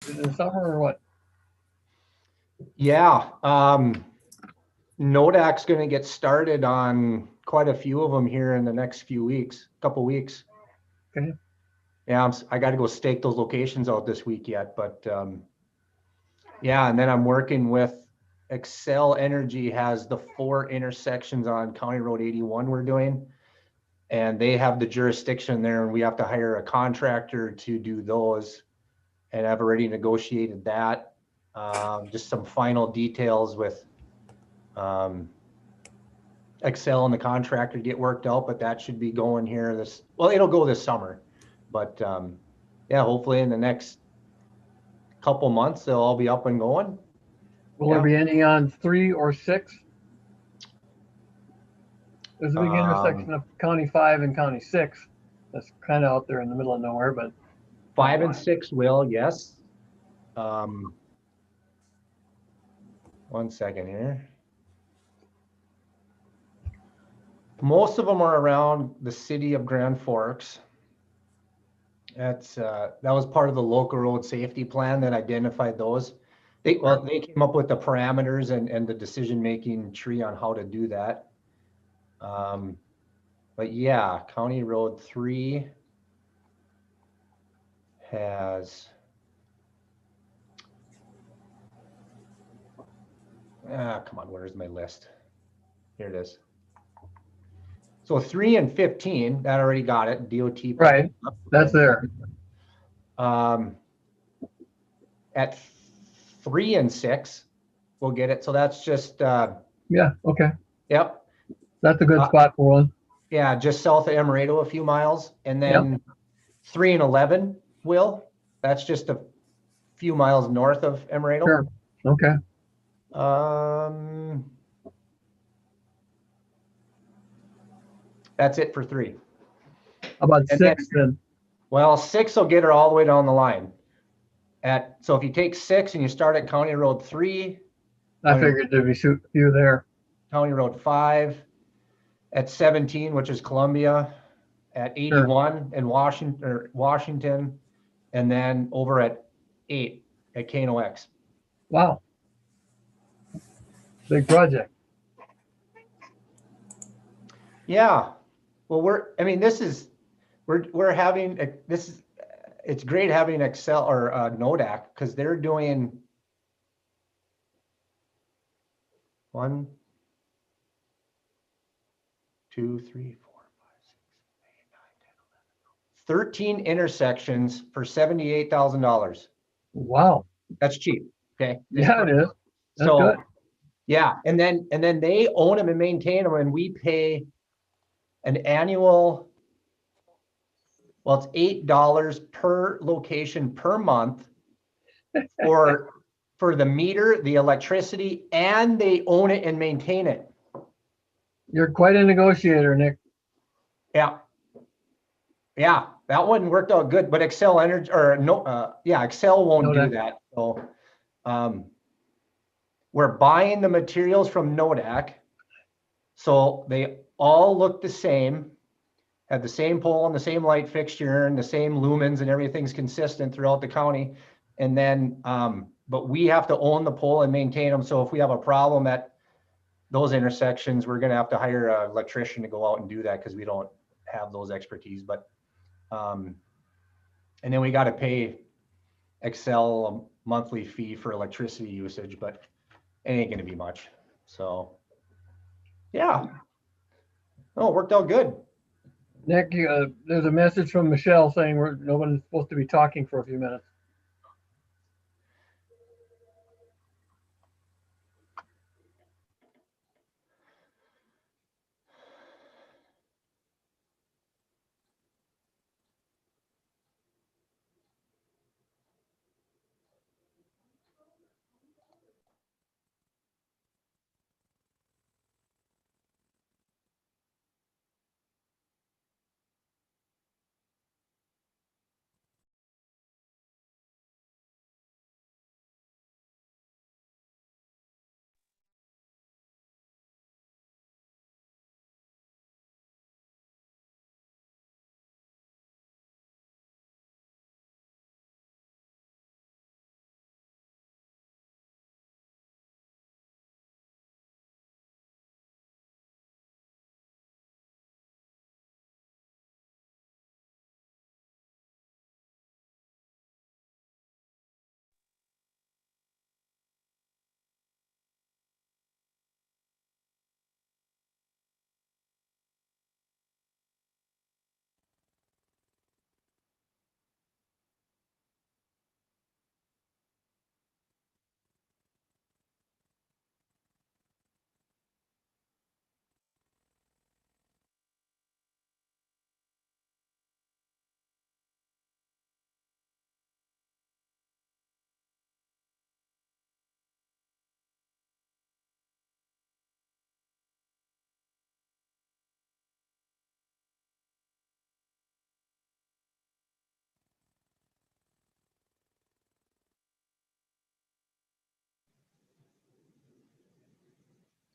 in the summer or what? Yeah, Nodac's going to get started on quite a few of them here in the next few weeks, couple weeks. Okay. Yeah, I got to go stake those locations out this week yet, but yeah, and then I'm working with Excel Energy has the 4 intersections on County Road 81 we're doing, and they have the jurisdiction there, and we have to hire a contractor to do those, and I've already negotiated that. Just some final details with Excel and the contractor get worked out, but that should be going here well, it'll go this summer, but yeah, hopefully in the next couple months they'll all be up and going. Will there be any on 3 or 6? There's a big intersection of County 5 and County 6. That's kind of out there in the middle of nowhere, but 5 and 6 will, yes. 1 second here. Most of them are around the city of Grand Forks. That was part of the local road safety plan that identified those. They came up with the parameters and the decision-making tree on how to do that. But yeah, County Road 3 has, come on, where's my list? Here it is. So 3 and 15, that already got it, DOT. Right, that's there. At 3 and 6, we'll get it. So that's just, yeah, okay. Yep. That's a good spot for one. Yeah, just south of Emerado, a few miles. And then 3 and 11, that's just a few miles north of Emerado. Sure, okay. That's it for 3. How about 6 then? Well, 6 will get her all the way down the line. So if you take 6 and you start at County Road 3. I figured there'd be a few there. County Road 5, at 17, which is Columbia, at 81 in Washington, and then over at 8 at KNOX. Wow. Big project. Yeah. Well, we're having it's great having Excel or Nodac, because they're doing 1, 2, 3, 4, 5, 6, 8, 9, 10, 11, 13 intersections for $78,000. Wow. That's cheap. Okay. Yeah, it is. That's so good. Yeah, and then they own them and maintain them, and we pay an annual. Well, it's $8 per location per month for the meter, the electricity, and they own it and maintain it. You're quite a negotiator, Nick. Yeah, that one worked out good, but Excel Energy Excel won't do that. So, we're buying the materials from Nodac, so they all look the same, have the same pole and the same light fixture and the same lumens, and everything's consistent throughout the county. And then, but we have to own the pole and maintain them. So if we have a problem at those intersections, we're going to have to hire an electrician to go out and do that, because we don't have those expertise. But, and then we got to pay Excel a monthly fee for electricity usage, but it ain't going to be much. So, yeah. Oh, it worked out good. Nick, there's a message from Michelle saying nobody's supposed to be talking for a few minutes.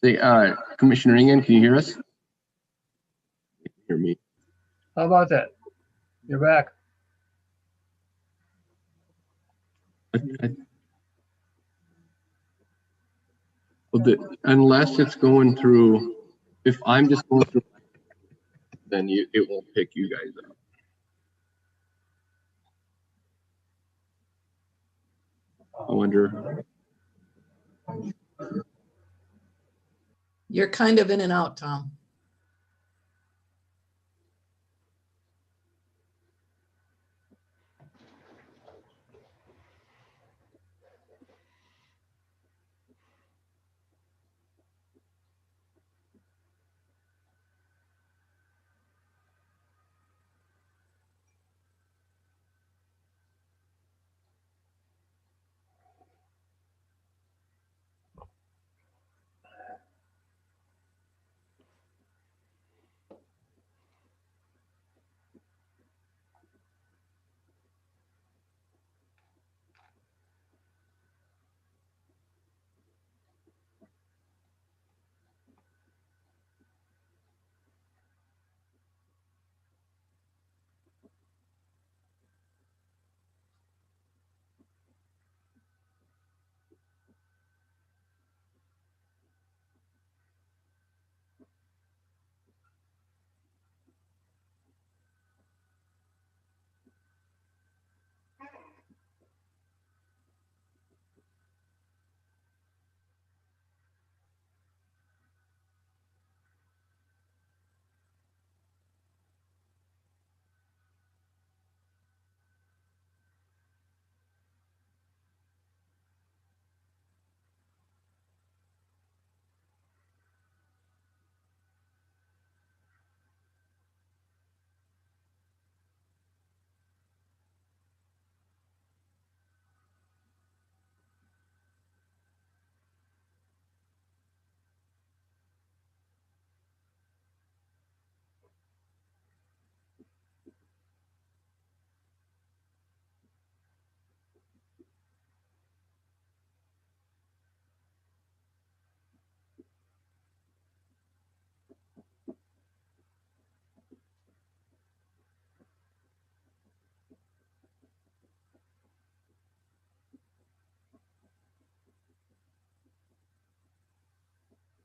Say, Commissioner Engen, can you hear us? Hear me? How about that? You're back. Unless it's going through, if I'm just going through, then it won't pick you guys up. I wonder. You're kind of in and out, Tom.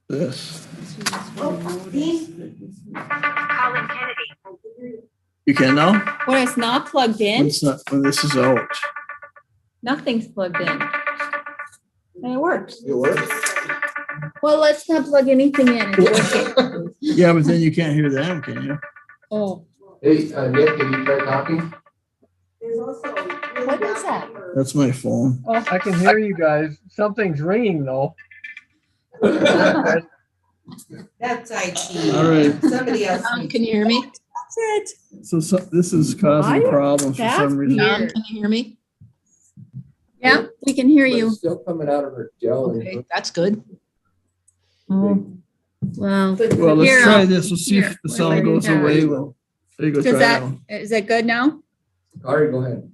This. Colin Kennedy. You can now? When it's not plugged in, When this is out. nothing's plugged in. And it works. It works? Well, let's not plug anything in. It's working. Yeah, but then you can't hear them, can you? Oh, Hey, Nick, can you try talking? what is that? That's my phone. I can hear you guys. Something's ringing though. That's IT. All right. Somebody else. Can you hear me? That's it. So this is causing problems for That's some reason. weird. Can you hear me? Yeah, we can hear you. Still coming out of her gel. Okay, that's good. Oh, well, Well, let's Here, try this. We'll see if here, the wait, sound wait, goes yeah. away. Well, there you go. does Try that, that one. is it good now? All right, go ahead.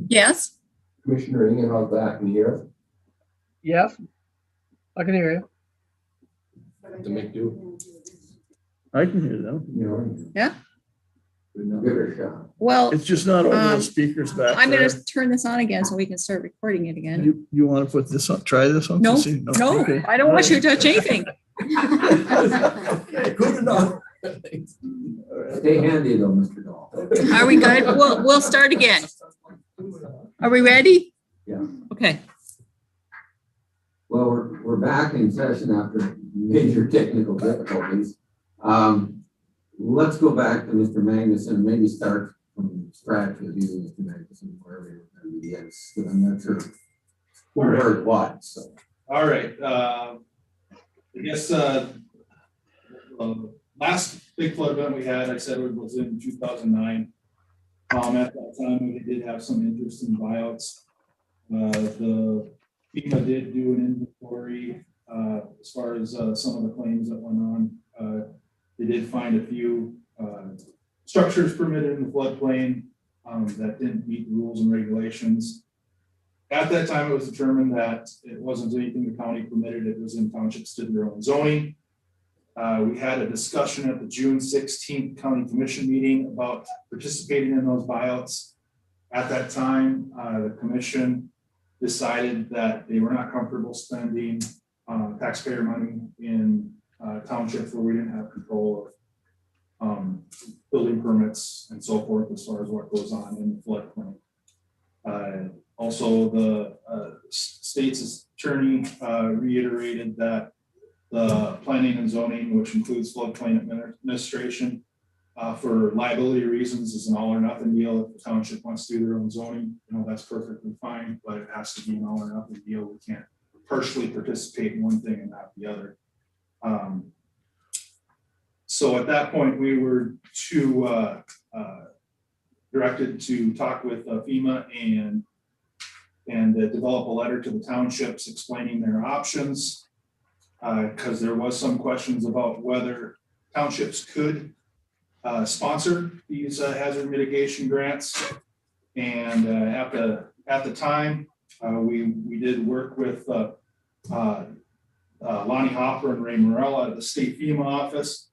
Yes. Commissioner Engen, how's that? Can you hear us? Yes, I can hear you. To make do. I can hear them. Yeah. Give it a shot. Well, It's just not over the Um, speakers back I'm there. gonna turn this on again so we can start recording it again. You want to put this on, try this one? to No, see? no, Okay. I don't want you to touch anything. Good enough. Stay handy though, Mr. Dahl. Are we good? We'll start again. Are we ready? Yeah. Okay. Well, we're back in session after major technical difficulties. Let's go back to Mr. Magnuson and maybe start from scratch with you, Mr. Magnuson, wherever you're going to begin. Because I'm not sure who heard what, so. All right, I guess, last big flood event we had, I said it was in 2009. At that time, we did have some interest in buyouts. The FEMA did do an inventory, as far as, some of the claims that went on. They did find a few, structures permitted in the floodplain, that didn't meet the rules and regulations. At that time, it was determined that it wasn't anything the county permitted, it was in townships to their own zoning. We had a discussion at the June 16th county commission meeting about participating in those buyouts. At that time, the commission decided that they were not comfortable spending taxpayer money in townships where we didn't have control of building permits and so forth as far as what goes on in the floodplain. Also, the state's attorney reiterated that the planning and zoning, which includes floodplain administration, for liability reasons is an all or nothing deal. If the township wants to do their own zoning, that's perfectly fine, but it has to be an all or nothing deal. We can't partially participate in one thing and not the other. So at that point, we were directed to talk with FEMA and develop a letter to the townships explaining their options. Because there was some questions about whether townships could sponsor these hazard mitigation grants. And at the time, we did work with Lonnie Hopper and Ray Morell out of the state FEMA office.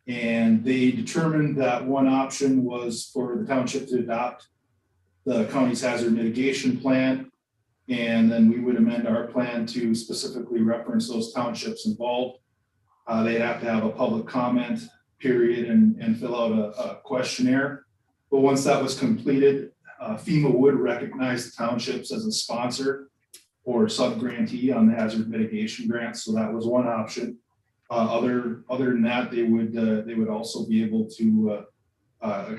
And they determined that one option was for the township to adopt the county's hazard mitigation plan. And then we would amend our plan to specifically reference those townships involved. They'd have to have a public comment period and fill out a questionnaire. But once that was completed, FEMA would recognize the townships as a sponsor or sub-grantee on the hazard mitigation grants. So that was one option. Other than that, they would also be able to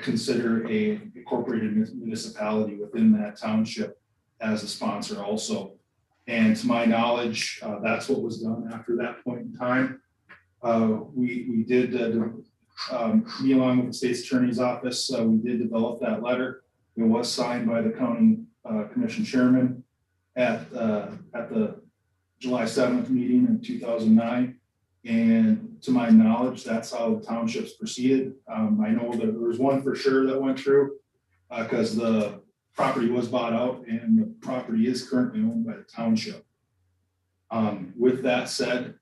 consider a incorporated municipality within that township as a sponsor also. And to my knowledge, that's what was done after that point in time. We did, me along with the state's attorney's office, we did develop that letter. It was signed by the county commission chairman at the July 7th meeting in 2009. And to my knowledge, that's how the townships proceeded. I know that there was one for sure that went through because the property was bought out and the property is currently owned by the township. With that said,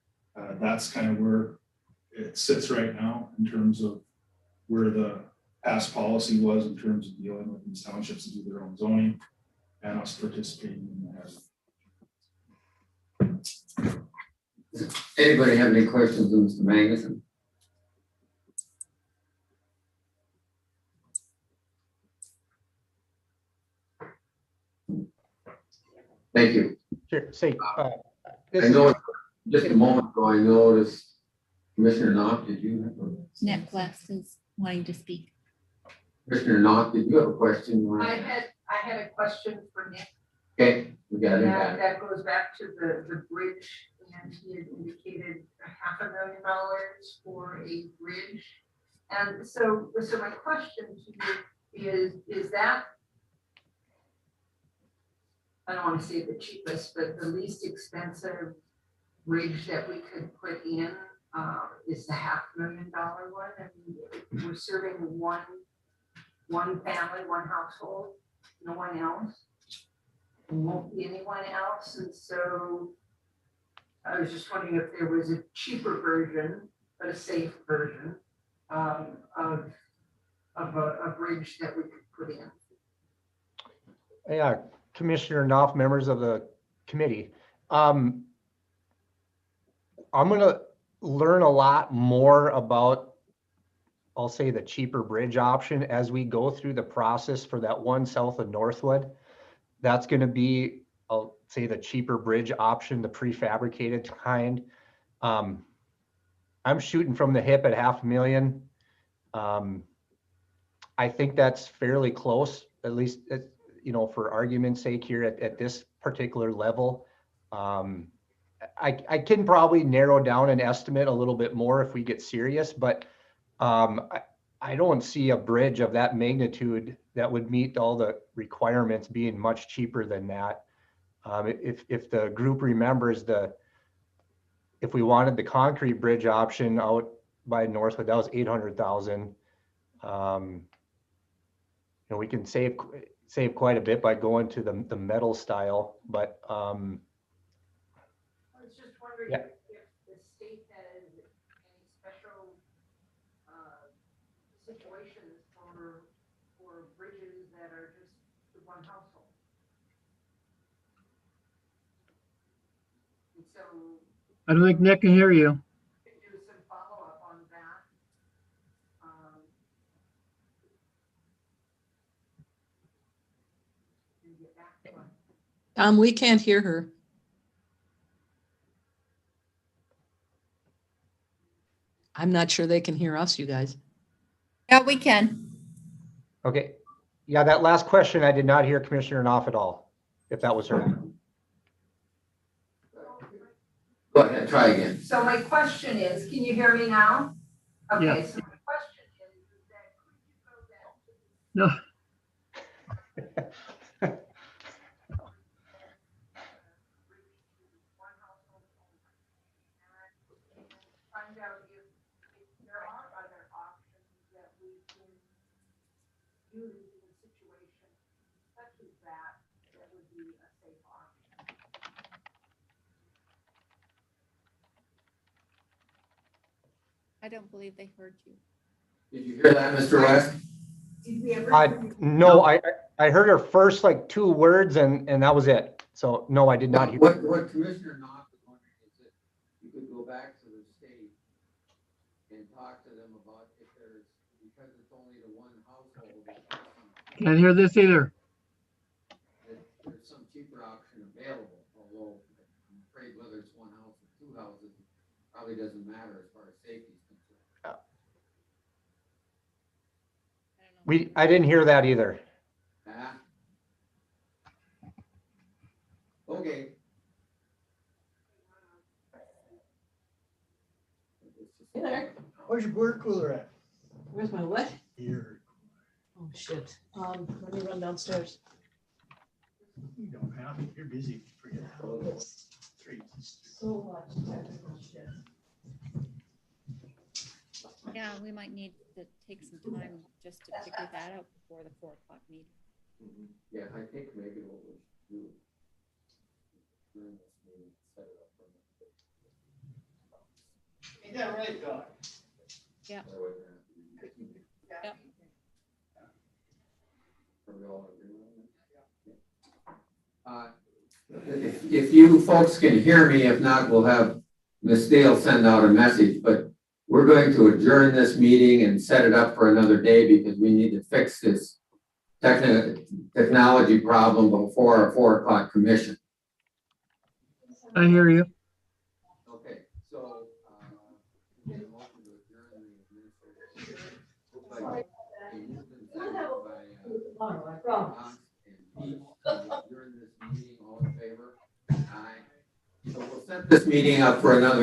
that's kind of where it sits right now in terms of where the past policy was in terms of dealing with these townships to do their own zoning and us participating in that. Anybody have any questions of Mr. Magnuson? Thank you. Sure. Say, I know just a moment ago, I noticed Commissioner Knopf, did you have a? Net West is wanting to speak. Commissioner Knopf, did you have a question? I had a question for Nick. Okay, we got it. And that goes back to the bridge, and he had indicated $500,000 for a bridge. And so my question to you is that, I don't want to say the cheapest, but the least expensive bridge that we could put in is the $500,000 one. I mean, we're serving one family, one household, no one else. Won't be anyone else. And so I was just wondering if there was a cheaper version, but a safe version of a bridge that we could put in. yeah, Commissioner Knopf, members of the committee. I'm going to learn a lot more about, I'll say, the cheaper bridge option as we go through the process for that one south of Northwood. That's going to be, I'll say, the cheaper bridge option, the prefabricated kind. I'm shooting from the hip at $500,000. I think that's fairly close, at least, for argument's sake here at this particular level. I can probably narrow down an estimate a little bit more if we get serious, but I don't see a bridge of that magnitude that would meet all the requirements being much cheaper than that. If the group remembers, if we wanted the concrete bridge option out by Northwood, that was $800,000. We can save save quite a bit by going to the metal style, but, I was just wondering Yeah. if the state has any special situations for bridges that are just the one household. And so I don't think Nick can hear you. could do some follow-up on that. And get back to us. Tom, we can't hear her. I'm not sure they can hear us, you guys. Yeah, we can. okay. Yeah, that last question, I did not hear Commissioner Knopf at all, if that was her. Go ahead, try again. So my question is, can you hear me now? Okay, Yeah. so my question is that could you go back to No, one household only and find out if there are other options that we can use in a situation such as that, that would be a safe option. I don't believe they heard you. Did you hear that, Mr. West? Did we ever? No, I heard her first like 2 words and that was it. So no, I did not hear. What Commissioner Knopf is wondering is that you could go back to the state and talk to them about if there's, because it's only the one household, can't hear this either. that there's some cheaper option available, although I'm afraid whether it's one house or 2 houses, probably doesn't matter as far as safety is concerned. I didn't hear that either. Ah. Okay. Hey there. Where's your bird cooler at? Where's my what? Here. Oh, shit. Let me run downstairs. You don't have it. You're busy. Forget it. Three. So much technical shit. Yeah, we might need to take some time just to figure that out before the 4 o'clock meeting. Yeah, I think maybe what we should do. During this meeting, set it up for Ain't that right, Doc? Yeah. that way we're not- Yep. Are we all in agreement on that? If you folks can hear me, if not, we'll have Ms. Dale send out a message, but we're going to adjourn this meeting and set it up for another day because we need to fix this technology problem before our 4 o'clock commission. I hear you. Okay, so, get a motion to adjourn the administrative. Looks like a movement seconded by, Hans and Pete to adjourn this meeting. All in favor? Aye. So we'll set this meeting up for another